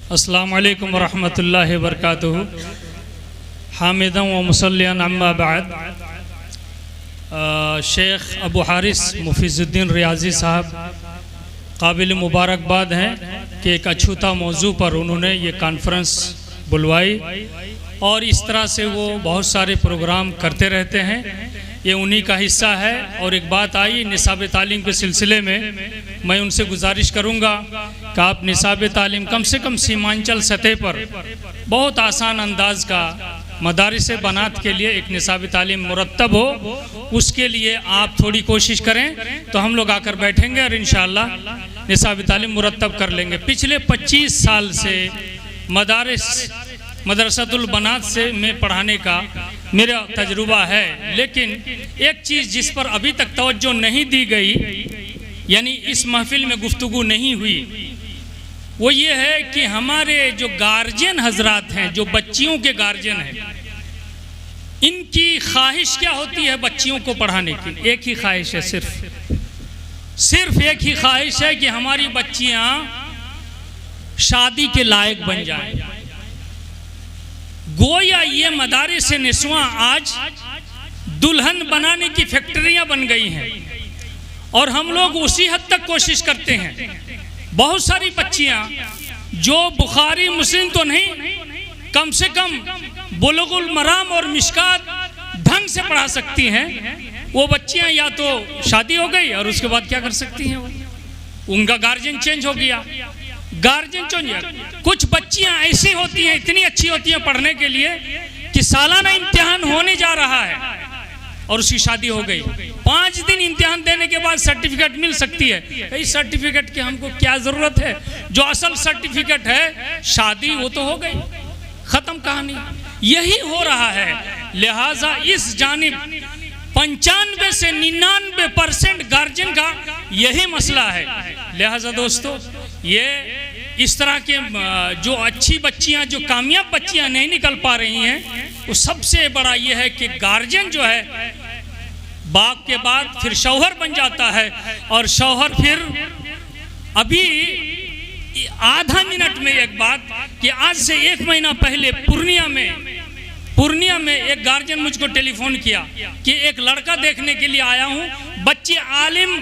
अस्सलामु अलैकुम वरहमतुल्लाहि वबरकातुहू। हामिदन व मुसल्लियन अम्मा बाद। शेख अबू हारिस मुफीजुद्दीन रियाजी साहब काबिल मुबारकबाद हैं कि एक अछूता मौजू पर उन्होंने ये कॉन्फ्रेंस बुलवाई और इस तरह से वो बहुत सारे प्रोग्राम करते रहते हैं। ये उन्हीं का हिस्सा है। और एक बात आई निसाब तालीम के सिलसिले में, मैं उनसे गुजारिश करूँगा कि आप निसाब तालीम कम से कम सीमांचल सतह पर बहुत आसान अंदाज का मदारिस बनात के लिए एक निसाब तालीम मुरतब हो, उसके लिए आप थोड़ी कोशिश करें तो हम लोग आकर बैठेंगे और इंशाअल्लाह निसाब तालीम मुरतब कर लेंगे। पिछले 25 साल से मदरसतुल बनात से में पढ़ाने का मेरा तजुर्बा है, लेकिन एक चीज़ जिस पर अभी तक तवज्जो नहीं दी गई, यानी इस महफिल में गुफ्तगू नहीं हुई, वो ये है कि हमारे जो गार्जियन हजरात हैं, जो बच्चियों के गार्जियन हैं, इनकी ख्वाहिश क्या होती है बच्चियों को पढ़ाने की? एक ही ख्वाहिश है, सिर्फ एक ही ख्वाहिश है कि हमारी बच्चियां शादी के लायक बन जाएं। गोया ये मदारिस निस्वां आज दुल्हन बनाने की फैक्ट्रियां बन गई हैं और हम लोग उसी हद तक कोशिश करते हैं। बहुत सारी बच्चियां जो बुखारी मुस्लिम तो नहीं, कम से कम बुलुगुल मराम और मिशकात ढंग से पढ़ा सकती हैं, वो बच्चियां या तो शादी हो गई और उसके बाद क्या कर सकती हैं, उनका गार्जियन चेंज हो गया। कुछ बच्चियां ऐसी होती हैं, इतनी अच्छी होती हैं पढ़ने के लिए कि सालाना इम्तिहान होने जा रहा है और उसकी शादी हो गई। 5 दिन इम्तिहान देने के बाद सर्टिफिकेट मिल सकती है। इस सर्टिफिकेट की हमको क्या जरूरत है? जो असल सर्टिफिकेट है शादी, वो तो हो गई, खत्म कहानी। यही हो रहा है। लिहाजा इस जानिब 95 से 99% गार्जियन का यही मसला है। लिहाजा दोस्तों, ये इस तरह के जो अच्छी बच्चियां, जो कामयाब बच्चियां नहीं निकल पा रही हैं, वो सबसे बड़ा ये है कि गार्जियन जो है बाप के बाद फिर शौहर बन जाता है और शौहर फिर अभी आधा मिनट में एक बात कि आज से 1 महीना पहले पूर्णिया में एक गार्जियन मुझको टेलीफोन किया कि एक लड़का देखने के लिए आया हूँ, बच्ची आलिम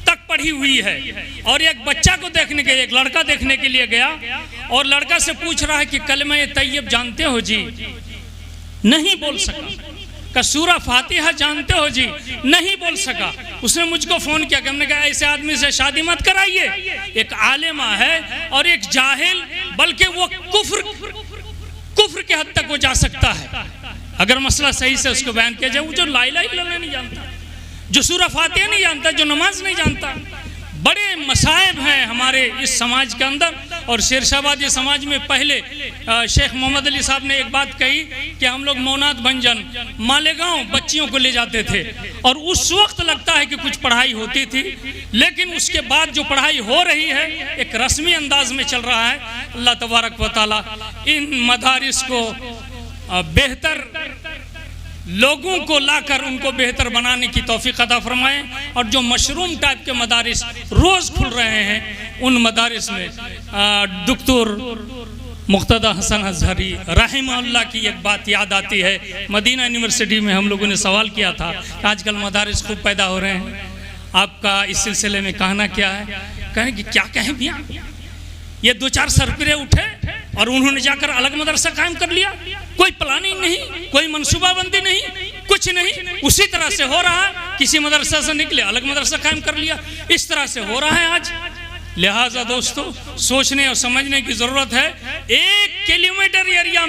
तक पढ़ी हुई है और एक बच्चा को देखने के, एक लड़का देखने के लिए गया और लड़का से पूछ रहा है कि कलमा तैयब जानते हो जी? नहीं बोल सका। का सूरा फातिहा जानते हो जी? नहीं बोल सका। उसने मुझको फोन किया कि हमने कहा ऐसे आदमी से शादी मत कराइए, एक आलिमा है और एक जाहिल, बल्कि वो कुफ्र के हद तक वो जा सकता है अगर मसला सही से उसको बयान किया जाए। वो जो ला इलाहा इल्लल्लाह नहीं जानता, जो सूरा फातिहा नहीं जानता, जो नमाज नहीं जानता, बड़े मसाइब हैं हमारे इस समाज के अंदर। और शेरशाहबादी समाज में पहले शेख मोहम्मद अली साहब ने एक बात कही कि हम लोग मौनात भंजन मालेगांव बच्चियों को ले जाते थे और उस वक्त लगता है कि कुछ पढ़ाई होती थी, लेकिन उसके बाद जो पढ़ाई हो रही है एक रस्मी अंदाज में चल रहा है। अल्लाह तबारक व तआला इन मदारिस को बेहतर लोगों को लाकर उनको बेहतर बनाने की तौफीक अता फरमाएं और जो मशरूम टाइप के मदारिस रोज़ खुल रहे हैं उन मदारिस में डॉक्टर मुक्तदा हसन अजहरी रहमहुल्लाह की एक बात याद आती है। मदीना यूनिवर्सिटी में हम लोगों ने सवाल किया था कि आजकल मदारिस खूब पैदा हो रहे हैं, आपका इस सिलसिले में कहना क्या है? कहें कि क्या कहें भैया, ये 2-4 सरपरे उठे और उन्होंने जाकर अलग मदरसा कायम कर लिया, कोई प्लानिंग नहीं, कोई मनसूबाबंदी नहीं, कुछ नहीं, उसी तरह से हो रहा है। किसी मदरसा से निकले अलग मदरसा कायम कर लिया, इस तरह से हो रहा है आज। लिहाजा दोस्तों, सोचने और समझने की जरूरत है। 1 किलोमीटर एरिया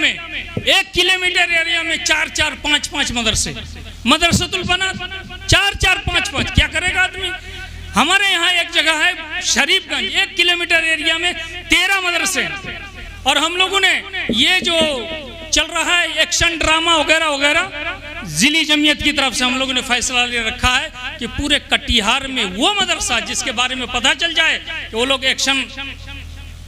में 4-4, 5-5 मदरसे, मदरसतुल बनात 4-4, 5-5, क्या करेगा आदमी? हमारे यहाँ एक जगह है शरीफगंज, 1 किलोमीटर एरिया में 13 मदरसे। और हम लोगों ने ये जो चल रहा है एक्शन ड्रामा वगैरह वगैरह, जिली जमीयत की तरफ से हम लोगों ने फैसला ले रखा है कि पूरे कटिहार में वो मदरसा जिसके बारे में पता चल जाए कि वो लोग एक्शन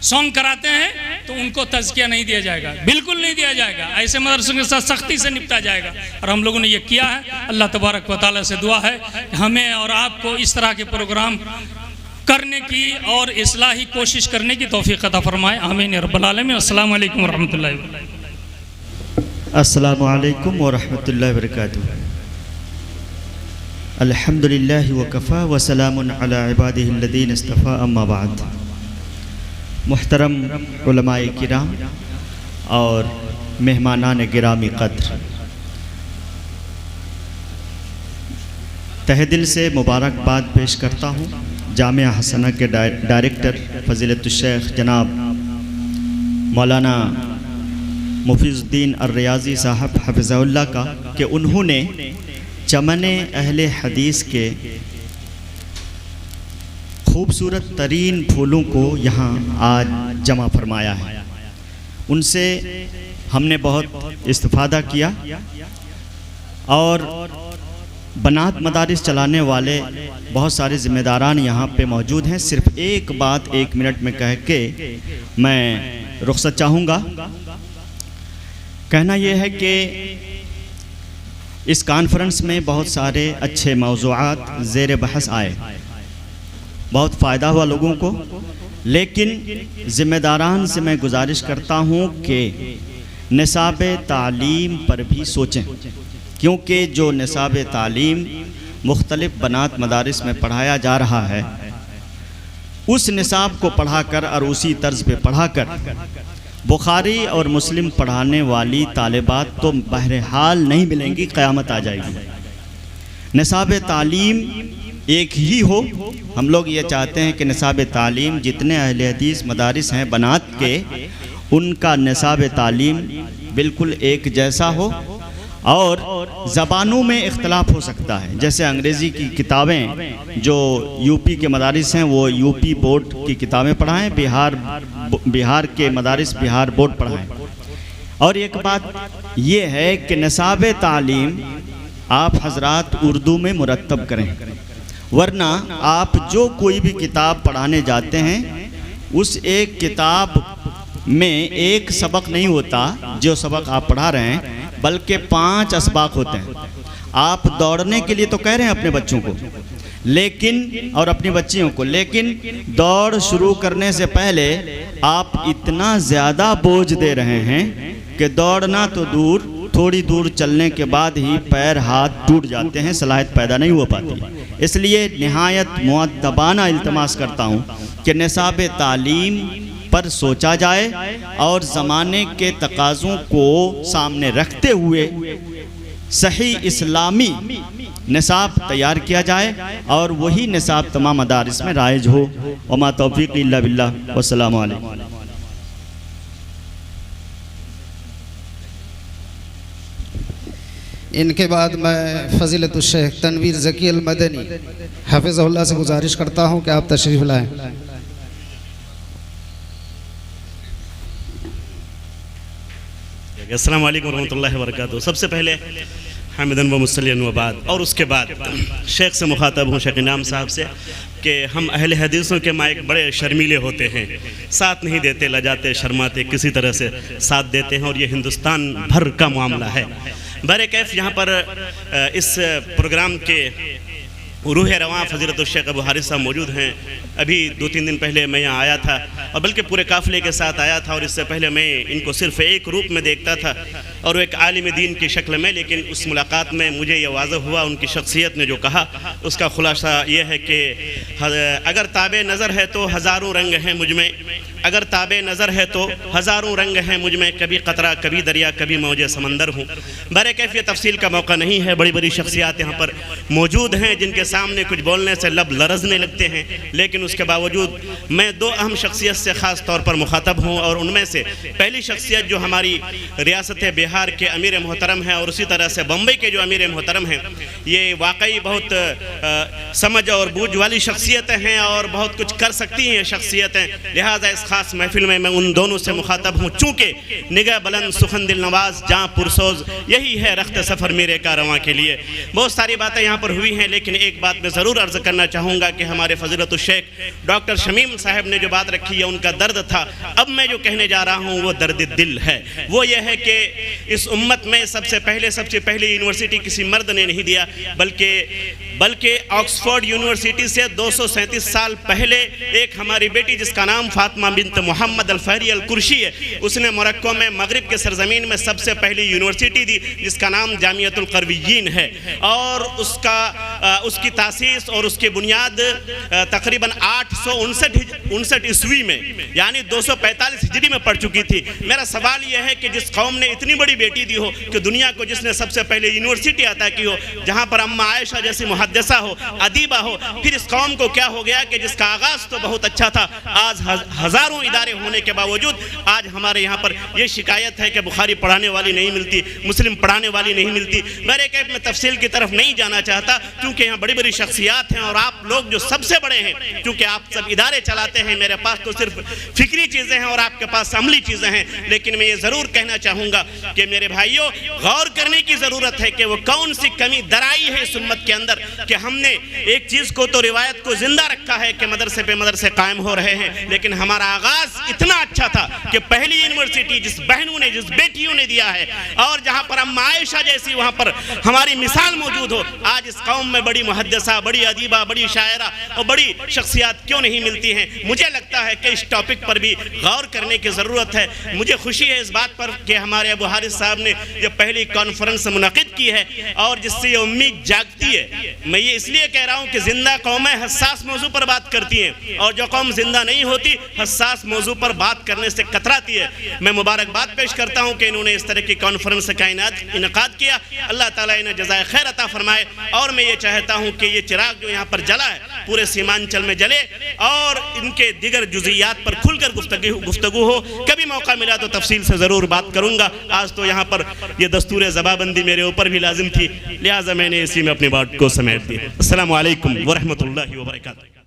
सॉन्ग कराते हैं तो उनको तज़किया नहीं दिया जाएगा, बिल्कुल नहीं दिया जाएगा। ऐसे मदरसों के साथ सख्ती से निपटा जाएगा और हम लोगों ने ये किया है। अल्लाह तबारक व तआला से दुआ है कि हमें और आपको इस तरह के प्रोग्राम करने की और इस्लाही कोशिश करने की तौफीक अता फरमाए। आमीन या रब्बल आलमीन। अस्सलामु अलैकुम वरहमतुल्लाहि वबरकातुहू। अस्सलामु अलैकुम वरहमतुल्लाहि वबरकातुहू। अल्हम्दुलिल्लाहि व कफ़ा व सलामुन अला इबादिहि अल्लज़ीना इस्तफ़ा, अम्मा बाद। मुहतरम उलमाए किराम और मेहमानान गिरामी क़द्र, तहे दिल से मुबारकबाद पेश करता हूँ जामिया हसना के डायरेक्टर फ़ज़ीलतुश्शेख जनाब मौलाना मुफीज़ुद्दीन अर्रियाज़ी साहब हफ़िज़हुल्लाह का कि उन्होंने चमने अहले हदीस के खूबसूरत तरीन फूलों को यहाँ आज जमा फरमाया है। उनसे हमने बहुत इस्तिफ़ादा किया और बनात मदारिस चलाने वाले बहुत सारे ज़िम्मेदारान यहाँ पे मौजूद हैं। सिर्फ एक बात 1 मिनट में कह के मैं रुख़्सत चाहूँगा। कहना यह है कि इस कॉन्फ्रेंस में बहुत सारे अच्छे मौज़ूआत ज़ेर बहस आए, बहुत फ़ायदा हुआ लोगों को, लेकिन ज़िम्मेदारान से मैं गुजारिश करता हूँ कि निसाब तालीम पर भी सोचें, क्योंकि जो निसाब तालीम मुख्तलिफ़ बनात मदारिस में पढ़ाया जा रहा है, उस निसाब को पढ़ाकर और उसी तर्ज पे पढ़ाकर बुखारी और मुस्लिम पढ़ाने वाली तालिबात तो बहरहाल नहीं मिलेंगी, क़यामत आ जाएगी। निसाब तालीम एक ही हो। हम लोग ये चाहते हैं कि निसाब तालीम जितने अहले हदीस मदारिस हैं बनात के, उनका निसाब तालीम बिल्कुल एक जैसा हो। और ज़बानों में इख्तलाफ हो सकता है, जैसे अंग्रेज़ी की किताबें जो यूपी के मदारिस हैं वो यूपी बोर्ड की किताबें पढ़ाएं, बिहार के मदारिस बिहार बोर्ड पढ़ाएं। और एक बात ये है कि निसाब तालीम आप हजरात उर्दू में मुरत्तब करें, वरना आप जो कोई भी किताब पढ़ाने जाते हैं उस एक किताब में एक सबक नहीं होता जो सबक आप पढ़ा रहे हैं, बल्कि 5 असबाक होते हैं। आप दौड़ने के लिए तो कह रहे हैं अपने बच्चों को, लेकिन और अपनी बच्चियों को, लेकिन दौड़ शुरू करने से पहले आप इतना ज़्यादा बोझ दे रहे हैं कि दौड़ना तो दूर, थोड़ी दूर चलने के बाद ही पैर हाथ टूट जाते हैं, सलाहियत पैदा नहीं हो पाती। इसलिए निहायत मुअद्दबाना इल्तमास करता हूँ कि निसाब तालीम पर सोचा जाए और ज़माने के तकाज़ों को सामने रखते हुए सही इस्लामी निसाब तैयार किया जाए और वही निसाब तमाम मदारिस में राइज हो। वमा तौफीक़ इल्ला बिल्लाह। वस्सलामु अलैकुम। इनके बाद मैं फ़ज़ीलतुश्शेख तनवीर ज़की अल मदनी हफ़िज़हुल्लाह से गुजारिश करता हूँ कि आप तशरीफ़ लाएँ। अस्सलामु अलैकुम रहमतुल्लाहि व बरकातुहू। सबसे पहले हमिदन व मुसल्लियन व बाद, और उसके बाद शेख से मुखातब हूँ, शेख इनाम साहब से, कि हम अहले हदीसों के माइक बड़े शर्मीले होते हैं, साथ नहीं देते, लजाते, शर्माते, किसी तरह से साथ देते हैं, और ये हिंदुस्तान भर का मामला है। बहरे कैफ यहाँ पर इस प्रोग्राम के रूह रवां फ़ज़ीलतुश्शेख अबू हारिस साहब मौजूद हैं। अभी 2-3 दिन पहले मैं यहाँ आया था, और बल्कि पूरे काफ़िले के साथ आया था, और इससे पहले मैं इनको सिर्फ़ एक रूप में देखता था और वो एक आलिम दीन की शक्ल में, लेकिन उस मुलाकात में मुझे ये वाज़ह हुआ, उनकी शख्सियत ने जो कहा उसका ख़ुलासा ये है कि अगर ताबे नज़र है तो हज़ारों रंग हैं मुझ में, अगर ताबे नज़र है तो हज़ारों रंग हैं मुझ में, कभी क़तरा, कभी दरिया, कभी मौजे समंदर हूँ। बहरे कैफ ये तफसील का मौका नहीं है, बड़ी बड़ी शख्सियात यहाँ पर मौजूद हैं जिनके सामने कुछ बोलने से लब लरजने लगते हैं, लेकिन उसके बावजूद मैं 2 अहम शख्सियत से ख़ास तौर पर मुखातब हूँ। और उनमें से पहली शख्सियत जो हमारी रियासत बिहार के अमीर मोहतरम हैं, और उसी तरह से बम्बई के जो अमीर मोहतरम हैं, ये वाकई बहुत समझ और बूझ वाली शख्सियतें हैं और बहुत कुछ कर सकती हैं ये शख्सियतें। लिहाजा इस ख़ास महफिल में मैं उन दोनों से मुखातब हूँ, चूँकि निगाह बुलंद सुखन दिल नवाज जहाँ पुरसोज, यही है रख्त सफ़र मेरे कारवां के लिए। बहुत सारी बातें यहाँ पर हुई हैं, लेकिन एक बात मैं ज़रूर अर्ज़ करना चाहूँगा कि हमारे फ़ज़ीलतुश्शेख डॉक्टर शमीम साहब ने जो बात रखी है उनका दर्द था। अब मैं जो कहने जा रहा हूँ वो दर्द दिल है। वो ये है कि इस उम्मत में सबसे पहले यूनिवर्सिटी किसी मर्द ने नहीं दिया, बल्कि ऑक्सफोर्ड यूनिवर्सिटी से 237 साल पहले एक हमारी बेटी जिसका नाम फातिमा बिन्त मोहम्मद अल फहरी अल कुरशी है, उसने मोरक्को में मगरिब के सरजमीन में सबसे पहली यूनिवर्सिटी दी जिसका नाम जामियतुल क़रविय्यीन है। और उसकी तासीस और उसकी बुनियाद तकरीबन 859 ईस्वी में यानी 245 हिजरी में पड़ चुकी थी। मेरा सवाल यह है कि जिस कौम ने इतनी बड़ी बेटी दी हो, कि दुनिया को जिसने सबसे पहले यूनिवर्सिटी अता की हो, जहाँ पर अम्मा आयशा जैसी मुहद्दिसा हो, अदीबा हो, फिर इस कौम को क्या हो गया कि जिसका आगाज़ तो बहुत अच्छा था, आज हज़ारों इदारे होने के बावजूद आज हमारे यहाँ पर यह शिकायत है कि बुखारी पढ़ाने वाली नहीं मिलती, मुस्लिम पढ़ाने वाली नहीं मिलती। मेरे एक में तफसील की तरफ नहीं जाना चाहता क्योंकि यहाँ बड़ी बड़ी शख्सियात हैं और आप लोग जो सबसे बड़े हैं, क्योंकि आप सब इदारे चलाते हैं, मेरे पास तो सिर्फ फिक्री चीज़ें हैं और आपके पास अमली चीज़ें हैं। लेकिन मैं ये ज़रूर कहना चाहूँगा कि मेरे भाइयों, गौर करने की ज़रूरत है कि वो कौन सी कमी दराई है इस उम्मत के अंदर कि हमने एक चीज़ को तो रिवायत को जिंदा रखा है कि मदरसे पे मदरसे कायम हो रहे हैं, लेकिन हमारा आगाज़ इतना अच्छा था कि पहली यूनिवर्सिटी जिस बहनों ने, जिस बेटियों ने दिया है और जहाँ पर अम्मा आयशा जैसी वहाँ पर हमारी मिसाल मौजूद हो, आज इस कौम में बड़ी मुहद्दिसा, बड़ी अदीबा, बड़ी शायरा और बड़ी शख्सियात क्यों नहीं मिलती हैं। मुझे लगता है कि इस टॉपिक पर भी गौर करने की ज़रूरत है। मुझे खुशी है इस बात पर कि हमारे अबू हारिस साहब ने जब पहली कॉन्फ्रेंस मुनक़िद की है और जिससे ये उम्मीद जागती है। मैं ये इसलिए कह रहा हूँ कि ज़िंदा कौमें हसास मौजू पर बात करती हैं और जो कौम ज़िंदा नहीं होती हसास मौजू पर बात करने से कतराती है। मैं मुबारकबाद पेश करता हूँ कि इन्होंने इस तरह की कॉन्फ्रेंस का इनकाद किया। अल्लाह ताला इन्हें जज़ाए खैर अता फरमाए। और मैं ये चाहता हूँ कि ये चिराग जो यहाँ पर जला है पूरे सीमांचल में जले और इनके दिगर जुज़ियात पर खुलकर गुफ्तगू हो। कभी मौका मिला तो तफसील से ज़रूर बात करूँगा। आज तो यहाँ पर ये दस्तूर ज़बाबंदी मेरे ऊपर भी लाजिम थी, लिहाजा मैंने इसी में अपनी बात को समेट दी। अस्सलामु अलैकुम व रहमतुल्लाहि व बरकातहू।